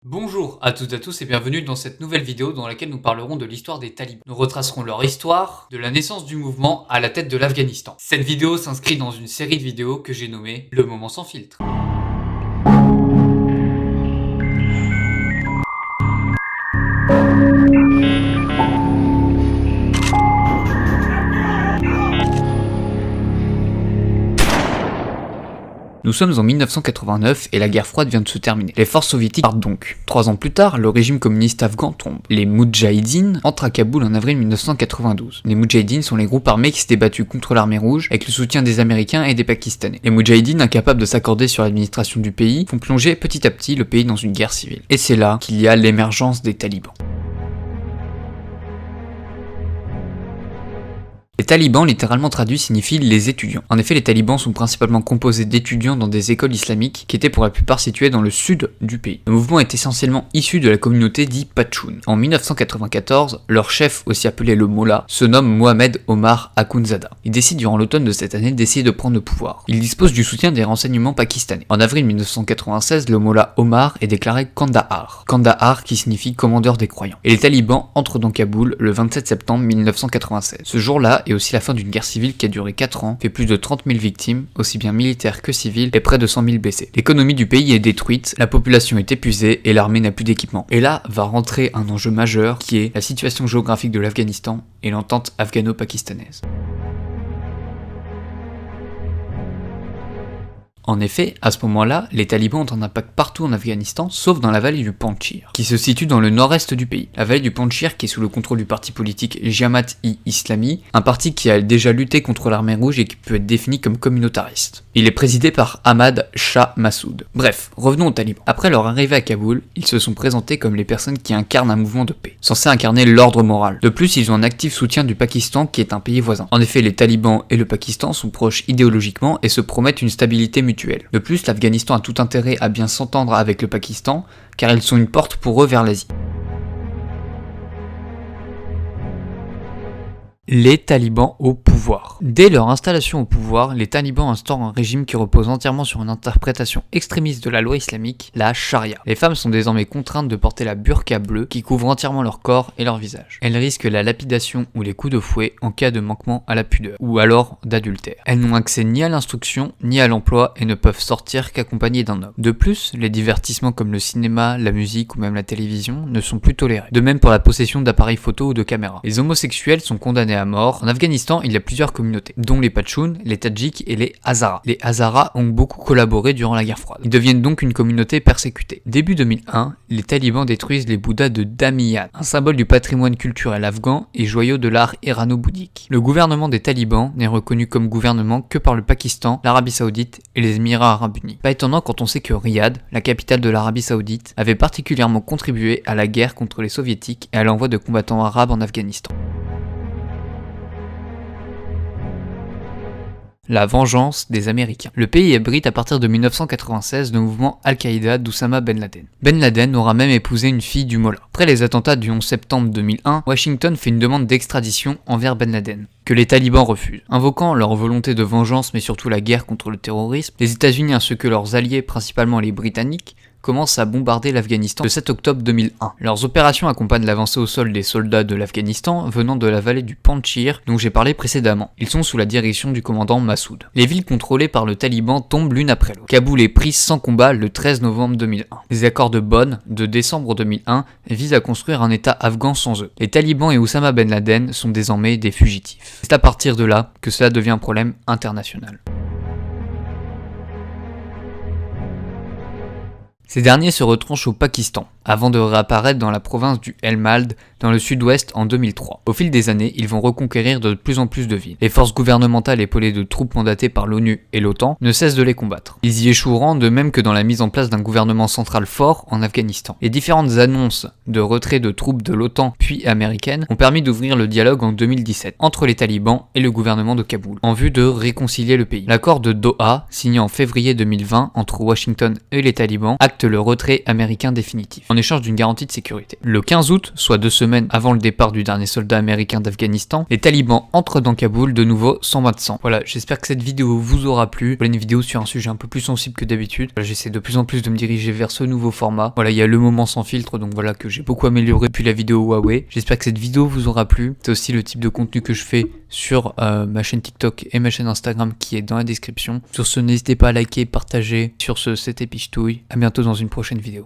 Bonjour à toutes et à tous et bienvenue dans cette nouvelle vidéo dans laquelle nous parlerons de l'histoire des talibans. Nous retracerons leur histoire, de la naissance du mouvement à la tête de l'Afghanistan. Cette vidéo s'inscrit dans une série de vidéos que j'ai nommée Le Moment Sans Filtre. Nous sommes en 1989 et la guerre froide vient de se terminer. Les forces soviétiques partent donc. 3 ans plus tard, le régime communiste afghan tombe. Les Moudjahidines entrent à Kaboul en avril 1992. Les Moudjahidines sont les groupes armés qui s'étaient battus contre l'armée rouge avec le soutien des Américains et des Pakistanais. Les Moudjahidines, incapables de s'accorder sur l'administration du pays, font plonger petit à petit le pays dans une guerre civile. Et c'est là qu'il y a l'émergence des talibans. Les talibans, littéralement traduit, signifient les étudiants. En effet, les talibans sont principalement composés d'étudiants dans des écoles islamiques qui étaient pour la plupart situées dans le sud du pays. Le mouvement est essentiellement issu de la communauté dite Pashtun. En 1994, leur chef, aussi appelé le Mollah, se nomme Mohamed Omar Akhundzada. Il décide durant l'automne de cette année d'essayer de prendre le pouvoir. Il dispose du soutien des renseignements pakistanais. En avril 1996, le Mollah Omar est déclaré Kandahar. Kandahar qui signifie commandeur des croyants. Et les talibans entrent dans Kaboul le 27 septembre 1996. Ce jour-là et aussi la fin d'une guerre civile qui a duré 4 ans, fait plus de 30 000 victimes, aussi bien militaires que civiles, et près de 100 000 blessés. L'économie du pays est détruite, la population est épuisée et l'armée n'a plus d'équipement. Et là va rentrer un enjeu majeur qui est la situation géographique de l'Afghanistan et l'entente afghano-pakistanaise. En effet, à ce moment-là, les talibans ont un impact partout en Afghanistan, sauf dans la vallée du Panjshir, qui se situe dans le nord-est du pays. La vallée du Panjshir qui est sous le contrôle du parti politique Jamaat-e-Islami, un parti qui a déjà lutté contre l'armée rouge et qui peut être défini comme communautariste. Il est présidé par Ahmad Shah Massoud. Bref, revenons aux talibans. Après leur arrivée à Kaboul, ils se sont présentés comme les personnes qui incarnent un mouvement de paix, censé incarner l'ordre moral. De plus, ils ont un actif soutien du Pakistan qui est un pays voisin. En effet, les talibans et le Pakistan sont proches idéologiquement et se promettent une stabilité mutuelle. De plus, l'Afghanistan a tout intérêt à bien s'entendre avec le Pakistan, car ils sont une porte pour eux vers l'Asie. Les talibans au pouvoir. Dès leur installation au pouvoir, les talibans instaurent un régime qui repose entièrement sur une interprétation extrémiste de la loi islamique, la charia. Les femmes sont désormais contraintes de porter la burqa bleue qui couvre entièrement leur corps et leur visage. Elles risquent la lapidation ou les coups de fouet en cas de manquement à la pudeur, ou alors d'adultère. Elles n'ont accès ni à l'instruction, ni à l'emploi et ne peuvent sortir qu'accompagnées d'un homme. De plus, les divertissements comme le cinéma, la musique ou même la télévision ne sont plus tolérés. De même pour la possession d'appareils photo ou de caméras. Les homosexuels sont condamnés à mort. En Afghanistan, il y a plusieurs communautés, dont les Pashtun, les Tadjiks et les Hazaras. Les Hazaras ont beaucoup collaboré durant la guerre froide. Ils deviennent donc une communauté persécutée. Début 2001, les talibans détruisent les Bouddhas de Damiyan, un symbole du patrimoine culturel afghan et joyau de l'art irano-bouddhique. Le gouvernement des talibans n'est reconnu comme gouvernement que par le Pakistan, l'Arabie Saoudite et les Émirats Arabes Unis. Pas étonnant quand on sait que Riyad, la capitale de l'Arabie Saoudite, avait particulièrement contribué à la guerre contre les soviétiques et à l'envoi de combattants arabes en Afghanistan. La vengeance des Américains. Le pays abrite à partir de 1996 le mouvement Al-Qaïda d'Oussama Ben Laden. Ben Laden aura même épousé une fille du Mollah. Après les attentats du 11 septembre 2001, Washington fait une demande d'extradition envers Ben Laden, que les talibans refusent. Invoquant leur volonté de vengeance mais surtout la guerre contre le terrorisme, les États-Unis ainsi que leurs alliés, principalement les Britanniques, commencent à bombarder l'Afghanistan le 7 octobre 2001. Leurs opérations accompagnent l'avancée au sol des soldats de l'Afghanistan venant de la vallée du Panjshir dont j'ai parlé précédemment. Ils sont sous la direction du commandant Massoud. Les villes contrôlées par le taliban tombent l'une après l'autre. Kaboul est prise sans combat le 13 novembre 2001. Les accords de Bonn de décembre 2001 visent à construire un état afghan sans eux. Les talibans et Oussama Ben Laden sont désormais des fugitifs. C'est à partir de là que cela devient un problème international. Ces derniers se retranchent au Pakistan, avant de réapparaître dans la province du Helmand, dans le sud-ouest en 2003. Au fil des années, ils vont reconquérir de plus en plus de villes. Les forces gouvernementales épaulées de troupes mandatées par l'ONU et l'OTAN ne cessent de les combattre. Ils y échoueront de même que dans la mise en place d'un gouvernement central fort en Afghanistan. Les différentes annonces de retrait de troupes de l'OTAN puis américaines ont permis d'ouvrir le dialogue en 2017 entre les talibans et le gouvernement de Kaboul, en vue de réconcilier le pays. L'accord de Doha, signé en février 2020 entre Washington et les talibans, acte le retrait américain définitif, en échange d'une garantie de sécurité. Le 15 août, soit 2 semaines semaines avant le départ du dernier soldat américain d'Afghanistan, les talibans entrent dans Kaboul de nouveau sans bain de sang. Voilà, j'espère que cette vidéo vous aura plu. Voilà une vidéo sur un sujet un peu plus sensible que d'habitude. Voilà, j'essaie de plus en plus de me diriger vers ce nouveau format. Voilà, il y a le moment sans filtre, donc voilà que j'ai beaucoup amélioré depuis la vidéo Huawei. J'espère que cette vidéo vous aura plu. C'est aussi le type de contenu que je fais sur ma chaîne TikTok et ma chaîne Instagram qui est dans la description. Sur ce, n'hésitez pas à liker, partager. Sur ce, c'était Pichetouille. À bientôt dans une prochaine vidéo.